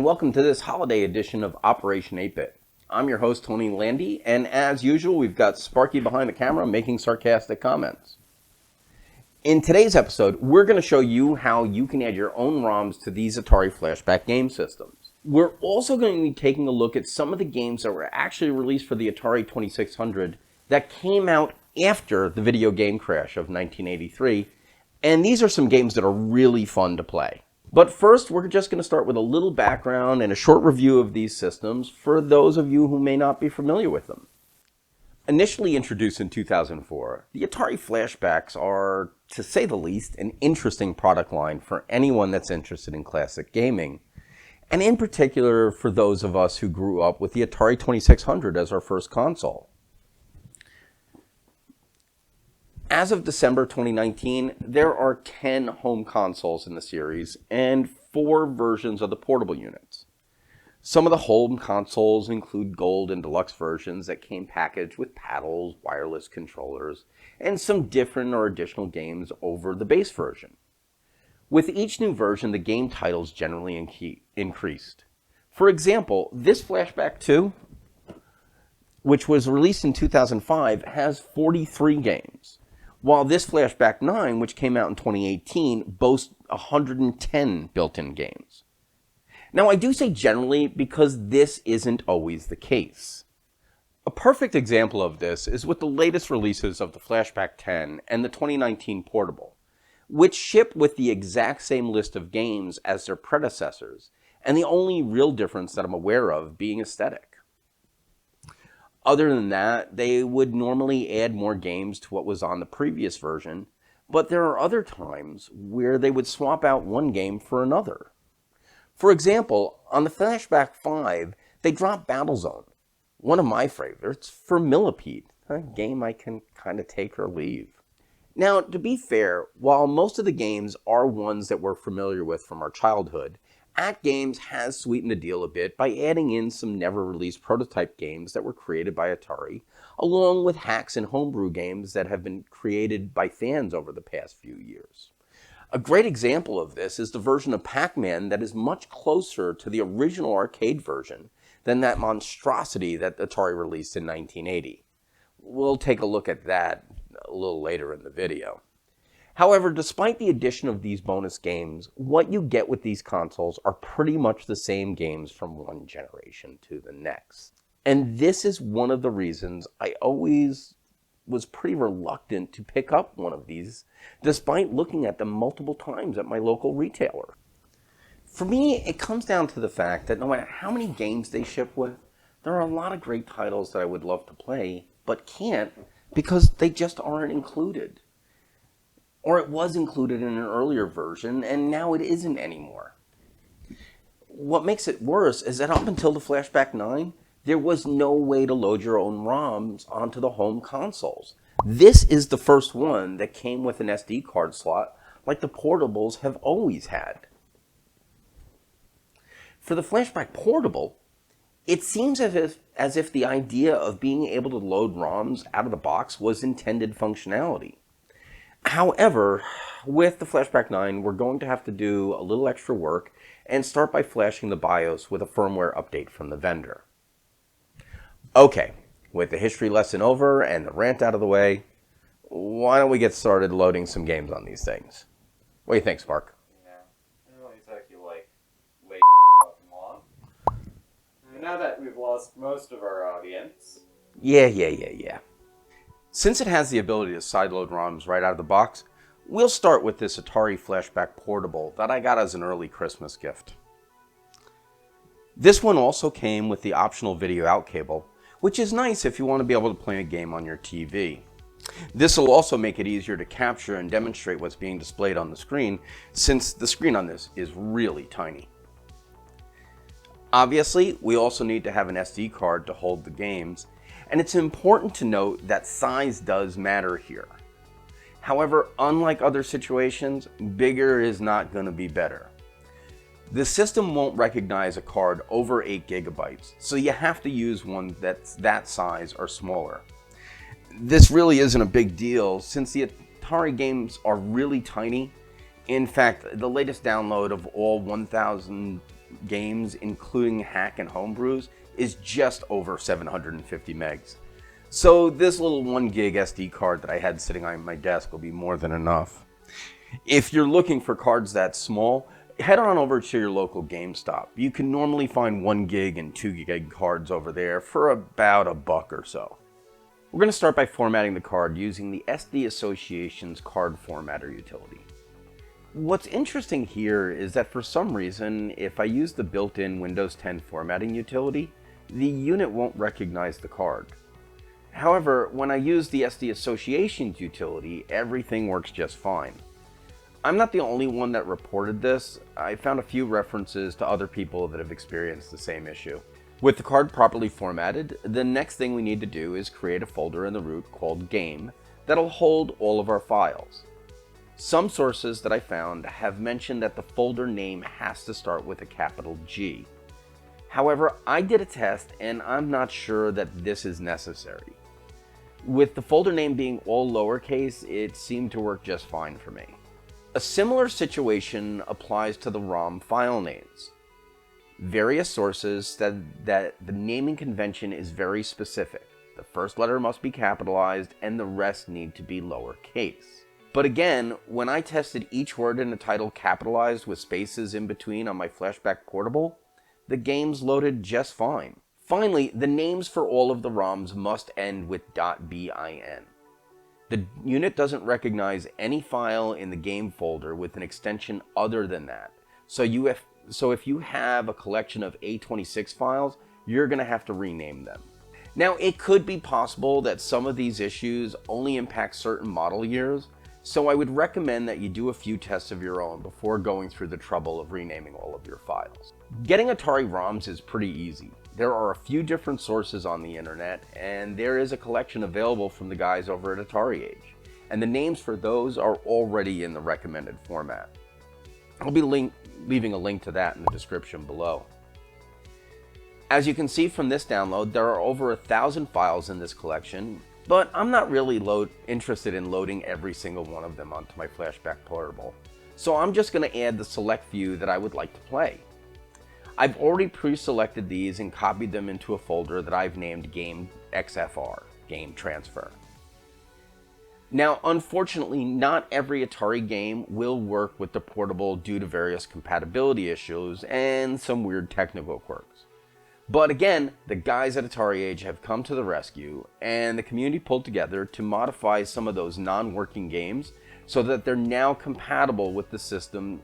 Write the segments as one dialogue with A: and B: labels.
A: welcome to this holiday edition of Operation 8-Bit. I'm your host, Tony Landy, and as usual, we've got Sparky behind the camera making sarcastic comments. In today's episode, we're going to show you how you can add your own ROMs to these Atari Flashback game systems. We're also going to be taking a look at some of the games that were actually released for the Atari 2600 that came out after the video game crash of 1983, and these are some games that are really fun to play. But first, we're just going to start with a little background and a short review of these systems for those of you who may not be familiar with them. Initially introduced in 2004, the Atari Flashbacks are, to say the least, an interesting product line for anyone that's interested in classic gaming, and in particular for those of us who grew up with the Atari 2600 as our first console. As of December 2019, there are 10 home consoles in the series and 4 versions of the portable units. Some of the home consoles include gold and deluxe versions that came packaged with paddles, wireless controllers, and some different or additional games over the base version. With each new version, the game titles generally increased. For example, this Flashback 2, which was released in 2005, has 43 games. While this Flashback 9, which came out in 2018, boasts 110 built-in games. Now, I do say generally because this isn't always the case. A perfect example of this is with the latest releases of the Flashback 10 and the 2019 Portable, which ship with the exact same list of games as their predecessors, and the only real difference that I'm aware of being aesthetic. Other than that, they would normally add more games to what was on the previous version, but there are other times where they would swap out one game for another. For example, on the Flashback 5, they dropped Battlezone, one of my favorites, for Millipede, a game I can kind of take or leave. Now, to be fair, while most of the games are ones that we're familiar with from our childhood, Atgames has sweetened the deal a bit by adding in some never-released prototype games that were created by Atari, along with hacks and homebrew games that have been created by fans over the past few years. A great example of this is the version of Pac-Man that is much closer to the original arcade version than that monstrosity that Atari released in 1980. We'll take a look at that a little later in the video. However, despite the addition of these bonus games, what you get with these consoles are pretty much the same games from one generation to the next. And this is one of the reasons I always was pretty reluctant to pick up one of these, despite looking at them multiple times at my local retailer. For me, it comes down to the fact that no matter how many games they ship with, there are a lot of great titles that I would love to play, but can't because they just aren't included. Or it was included in an earlier version, and now it isn't anymore. What makes it worse is that up until the Flashback 9, there was no way to load your own ROMs onto the home consoles. This is the first one that came with an SD card slot, like the Portables have always had. For the Flashback Portable, it seems as if the idea of being able to load ROMs out of the box was intended functionality. However, with the Flashback 9, we're going to have to do a little extra work and start by flashing the BIOS with a firmware update from the vendor. Okay, with the history lesson over and the rant out of the way, why don't we get started loading some games on these things? What do you think, Spark?
B: Yeah, it only took you like way fucking long. And now that we've lost most of our audience.
A: Yeah. Since it has the ability to sideload ROMs right out of the box, we'll start with this Atari Flashback Portable that I got as an early Christmas gift. This one also came with the optional video out cable, which is nice if you want to be able to play a game on your TV. This will also make it easier to capture and demonstrate what's being displayed on the screen, since the screen on this is really tiny. Obviously, we also need to have an SD card to hold the games, and it's important to note that size does matter here. However, unlike other situations, bigger is not going to be better. The system won't recognize a card over 8 gigabytes, so you have to use one that's that size or smaller. This really isn't a big deal since the Atari games are really tiny. In fact, the latest download of all 1,000 games, including hack and homebrews, is just over 750 megs. So this little 1 gig SD card that I had sitting on my desk will be more than enough. If you're looking for cards that small, head on over to your local GameStop. You can normally find 1 gig and 2 gig cards over there for about $1 or so. We're going to start by formatting the card using the SD Association's card formatter utility. What's interesting here is that for some reason, if I use the built-in Windows 10 formatting utility, the unit won't recognize the card. However, when I use the SD Association's utility, everything works just fine. I'm not the only one that reported this. I found a few references to other people that have experienced the same issue. With the card properly formatted, the next thing we need to do is create a folder in the root called Game that'll hold all of our files. Some sources that I found have mentioned that the folder name has to start with a capital G. However, I did a test and I'm not sure that this is necessary. With the folder name being all lowercase, it seemed to work just fine for me. A similar situation applies to the ROM file names. Various sources said that the naming convention is very specific. The first letter must be capitalized and the rest need to be lowercase. But again, when I tested each word in the title capitalized with spaces in between on my Flashback Portable, the games loaded just fine. Finally, the names for all of the ROMs must end with .bin. The unit doesn't recognize any file in the game folder with an extension other than that. So if you have a collection of A26 files, you're going to have to rename them. Now, it could be possible that some of these issues only impact certain model years, so I would recommend that you do a few tests of your own before going through the trouble of renaming all of your files. Getting Atari ROMs is pretty easy. There are a few different sources on the internet, and there is a collection available from the guys over at Atari Age, and the names for those are already in the recommended format. I'll be leaving a link to that in the description below. As you can see from this download, there are over 1,000 files in this collection, but I'm not really interested in loading every single one of them onto my Flashback Portable, so I'm just going to add the select few that I would like to play. I've already pre-selected these and copied them into a folder that I've named Game XFR, Game Transfer. Now, unfortunately, not every Atari game will work with the Portable due to various compatibility issues and some weird technical quirks. But again, the guys at Atari Age have come to the rescue, and the community pulled together to modify some of those non-working games so that they're now compatible with the system,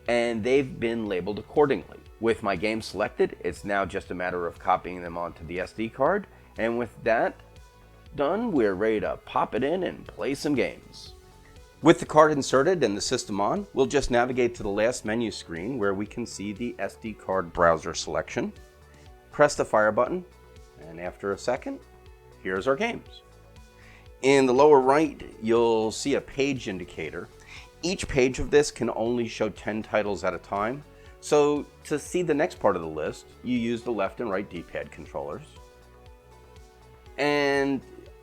A: and they've been labeled accordingly. With my games selected, it's now just a matter of copying them onto the SD card, and with that done, we're ready to pop it in and play some games. With the card inserted and the system on, we'll just navigate to the last menu screen where we can see the SD card browser selection. Press the fire button, and after a second, here's our games. In the lower right, you'll see a page indicator. Each page of this can only show 10 titles at a time, so to see the next part of the list, you use the left and right D-pad controllers, and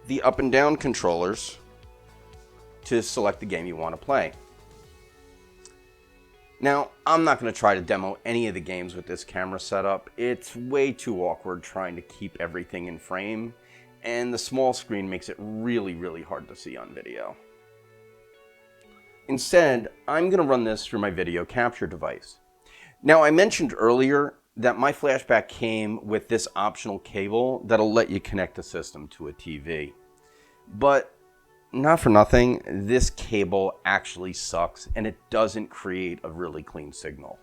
A: the up and down controllers to select the game you want to play. Now, I'm not going to try to demo any of the games with this camera setup. It's way too awkward trying to keep everything in frame, and the small screen makes it really hard to see on video. Instead, I'm going to run this through my video capture device. Now, I mentioned earlier that my Flashback came with this optional cable that'll let you connect the system to a TV. But not for nothing, this cable actually sucks and it doesn't create a really clean signal.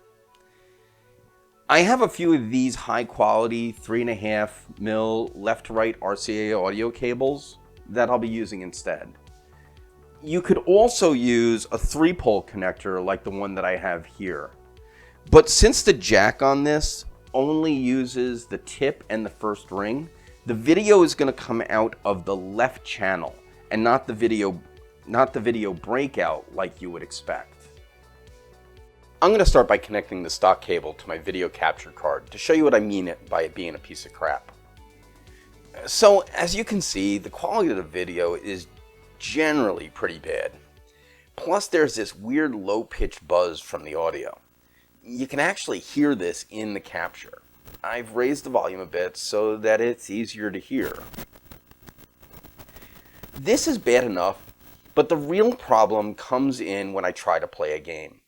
A: I have a few of these high quality 3.5mm left to right RCA audio cables that I'll be using instead. You could also use a 3-pole connector like the one that I have here. But since the jack on this only uses the tip and the first ring, the video is going to come out of the left channel and not the video breakout like you would expect. I'm going to start by connecting the stock cable to my video capture card to show you what I mean by it being a piece of crap. So as you can see, the quality of the video is generally pretty bad. Plus there's this weird low-pitched buzz from the audio. you can actually hear this in the capture. I've raised the volume a bit so that it's easier to hear. This is bad enough, but the real problem comes in when I try to play a game.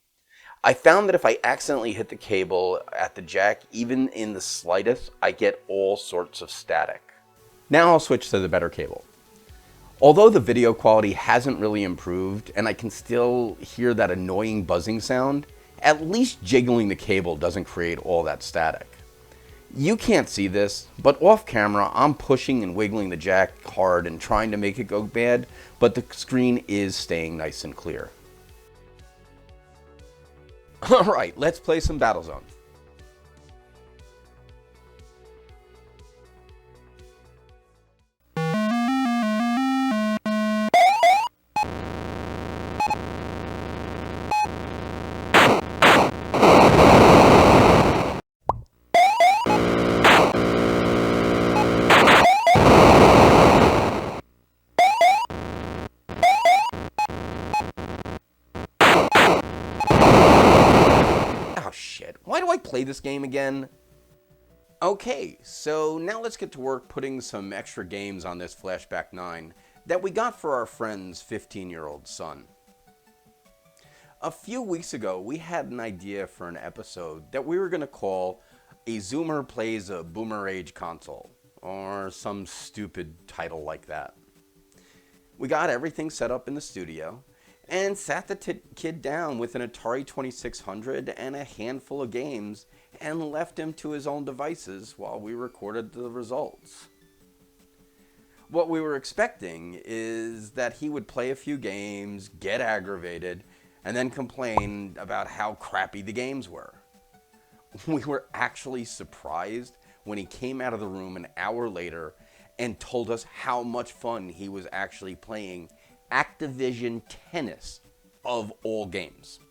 A: I found that if I accidentally hit the cable at the jack, even in the slightest, I get all sorts of static. Now I'll switch to the better cable. Although the video quality hasn't really improved and I can still hear that annoying buzzing sound, at least jiggling the cable doesn't create all that static. You can't see this, but off camera I'm pushing and wiggling the jack hard and trying to make it go bad, but the screen is staying nice and clear. Alright, let's play some Battlezone. Oh shit, why do I play this game again? Okay, so now let's get to work putting some extra games on this Flashback 9 that we got for our friend's 15-year-old son. A few weeks ago, we had an idea for an episode that we were going to call A Zoomer Plays a Boomer Age Console, or some stupid title like that. We got everything set up in the studio, and sat the kid down with an Atari 2600 and a handful of games and left him to his own devices while we recorded the results. What we were expecting is that he would play a few games, get aggravated, and then complain about how crappy the games were. We were actually surprised when he came out of the room an hour later and told us how much fun he was actually playing Activision Tennis of all games.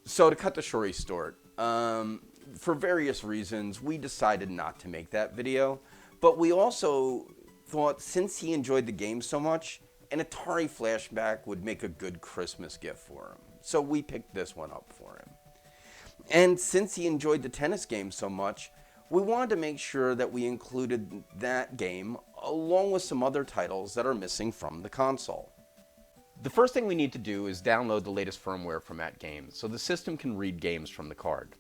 A: So to cut the story short, for various reasons, we decided not to make that video, but we also thought since he enjoyed the game so much, an Atari Flashback would make a good Christmas gift for him. So we picked this one up for him. And since he enjoyed the tennis game so much, we wanted to make sure that we included that game along with some other titles that are missing from the console. The first thing we need to do is download the latest firmware from AtGames so the system can read games from the card.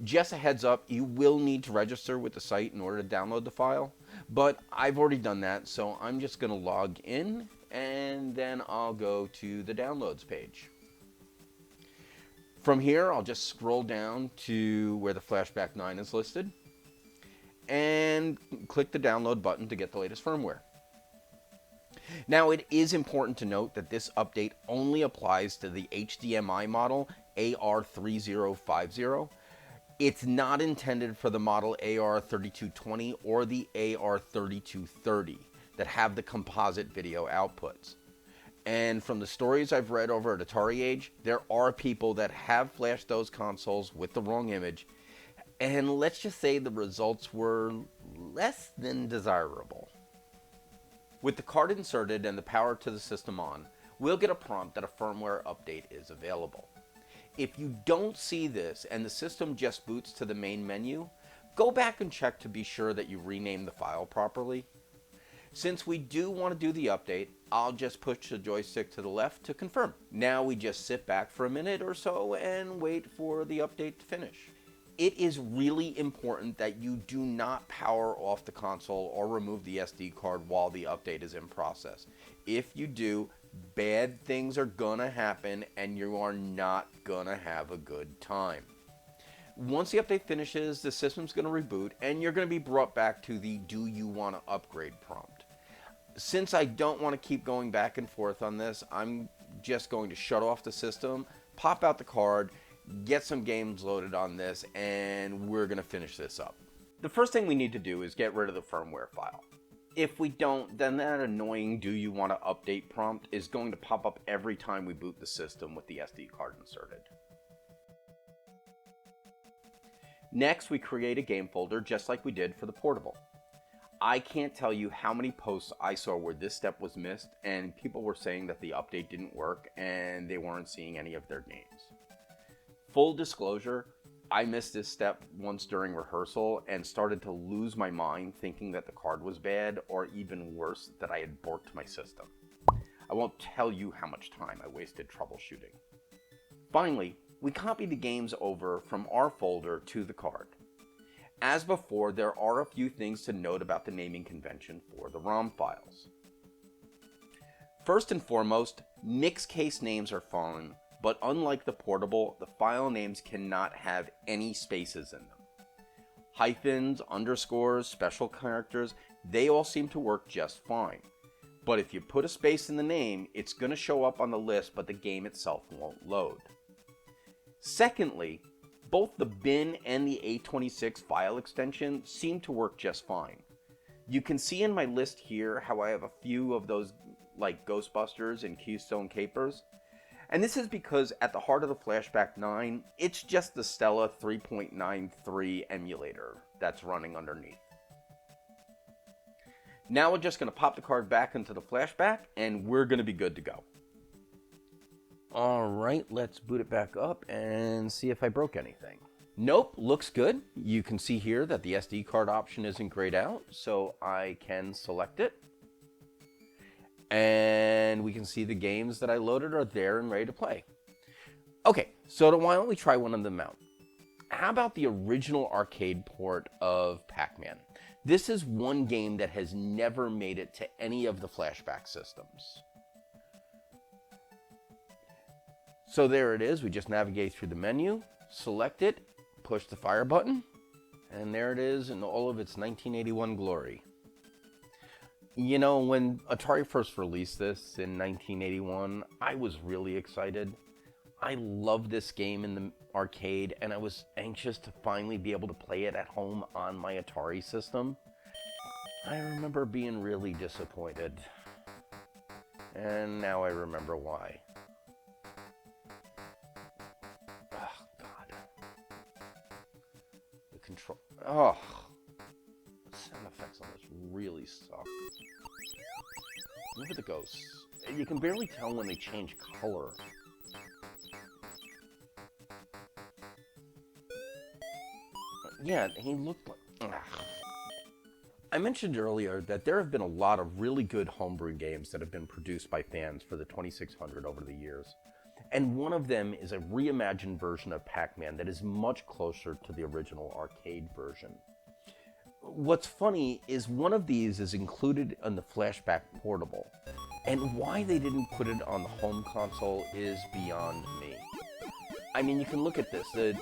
A: Just a heads up, you will need to register with the site in order to download the file, but I've already done that, so I'm just going to log in and then I'll go to the downloads page. From here, I'll just scroll down to where the Flashback 9 is listed and click the download button to get the latest firmware. Now, it is important to note that this update only applies to the HDMI model AR3050. It's not intended for the model AR3220 or the AR3230 that have the composite video outputs. And from the stories I've read over at Atari Age, there are people that have flashed those consoles with the wrong image, and let's just say the results were less than desirable. With the card inserted and the power to the system on, we'll get a prompt that a firmware update is available. If you don't see this and the system just boots to the main menu, go back and check to be sure that you rename the file properly. Since we do want to do the update, I'll just push the joystick to the left to confirm. Now we just sit back for a minute or so and wait for the update to finish. It is really important that you do not power off the console or remove the SD card while the update is in process. If you do, bad things are gonna happen and you are not gonna have a good time. Once the update finishes, the system's gonna reboot and you're gonna be brought back to the "Do you want to upgrade" prompt. Since I don't want to keep going back and forth on this, I'm just going to shut off the system, pop out the card, get some games loaded on this, and we're going to finish this up. The first thing we need to do is get rid of the firmware file. If we don't, then that annoying "Do you want to update" prompt is going to pop up every time we boot the system with the SD card inserted. Next, we create a game folder just like we did for the portable. I can't tell you how many posts I saw where this step was missed and people were saying that the update didn't work and they weren't seeing any of their games. Full disclosure, I missed this step once during rehearsal and started to lose my mind thinking that the card was bad, or even worse, that I had borked my system. I won't tell you how much time I wasted troubleshooting. Finally, we copied the games over from our folder to the card. As before, there are a few things to note about the naming convention for the ROM files. First and foremost, mixed case names are fine, but unlike the portable, the file names cannot have any spaces in them. Hyphens, underscores, special characters, they all seem to work just fine. But if you put a space in the name, it's going to show up on the list, but the game itself won't load. Secondly, both the bin and the A26 file extension seem to work just fine. You can see in my list here how I have a few of those like Ghostbusters and Keystone Capers. And this is because at the heart of the Flashback 9, it's just the Stella 3.93 emulator that's running underneath. Now we're just going to pop the card back into the Flashback and we're going to be good to go. Alright, let's boot it back up and see if I broke anything. Nope, looks good. You can see here that the SD card option isn't grayed out, so I can select it. And we can see the games that I loaded are there and ready to play. Okay, so why don't we try one of them out? How about the original arcade port of Pac-Man? This is one game that has never made it to any of the Flashback systems. So there it is. We just navigate through the menu, select it, push the fire button, and there it is in all of its 1981 glory. You know, when Atari first released this in 1981, I was really excited. I loved this game in the arcade, and I was anxious to finally be able to play it at home on my Atari system. I remember being really disappointed. And now I remember why. Oh, God. The control... Oh. The sound effects on this really suck. Look at the ghosts. You can barely tell when they change color. Yeah, he looked like... Ugh. I mentioned earlier that there have been a lot of really good homebrew games that have been produced by fans for the 2600 over the years. And one of them is a reimagined version of Pac-Man that is much closer to the original arcade version. What's funny is one of these is included on the Flashback Portable, and why they didn't put it on the home console is beyond me. I mean, you can look at this. The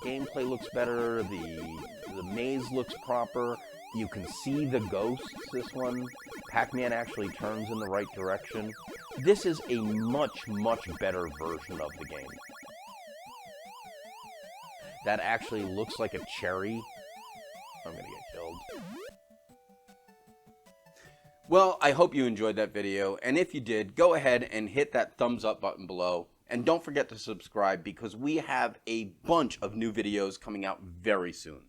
A: gameplay looks better, the maze looks proper, you can see the ghosts, this one. Pac-Man actually turns in the right direction. This is a much, much better version of the game. That actually looks like a cherry. I'm gonna get killed. Well, I hope you enjoyed that video, and if you did, go ahead and hit that thumbs up button below, and don't forget to subscribe because we have a bunch of new videos coming out very soon.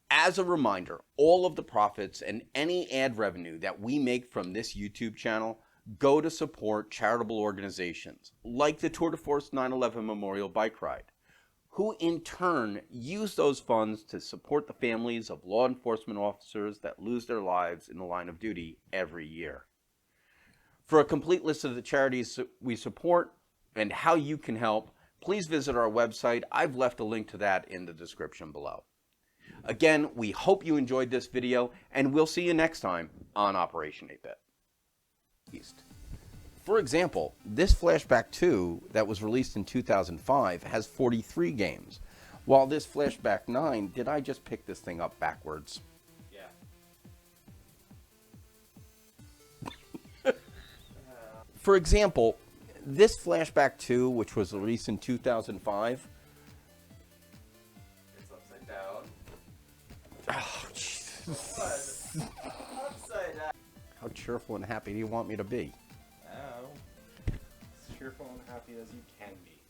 A: As a reminder, all of the profits and any ad revenue that we make from this YouTube channel go to support charitable organizations, like the Tour de Force 9/11 Memorial Bike Ride, who in turn use those funds to support the families of law enforcement officers that lose their lives in the line of duty every year. For a complete list of the charities we support and how you can help, please visit our website. I've left a link to that in the description below. Again, we hope you enjoyed this video, and we'll see you next time on Operation 8-Bit. For example, this Flashback 2 that was released in 2005 has 43 games, while this Flashback 9, did I just pick this thing up backwards?
B: Yeah.
A: For example, this Flashback 2, which was released in 2005...
B: It's upside down.
A: Oh, Jesus.
B: What? Upside down.
A: How cheerful and happy do you want me to be?
B: Oh. As cheerful and happy as you can be.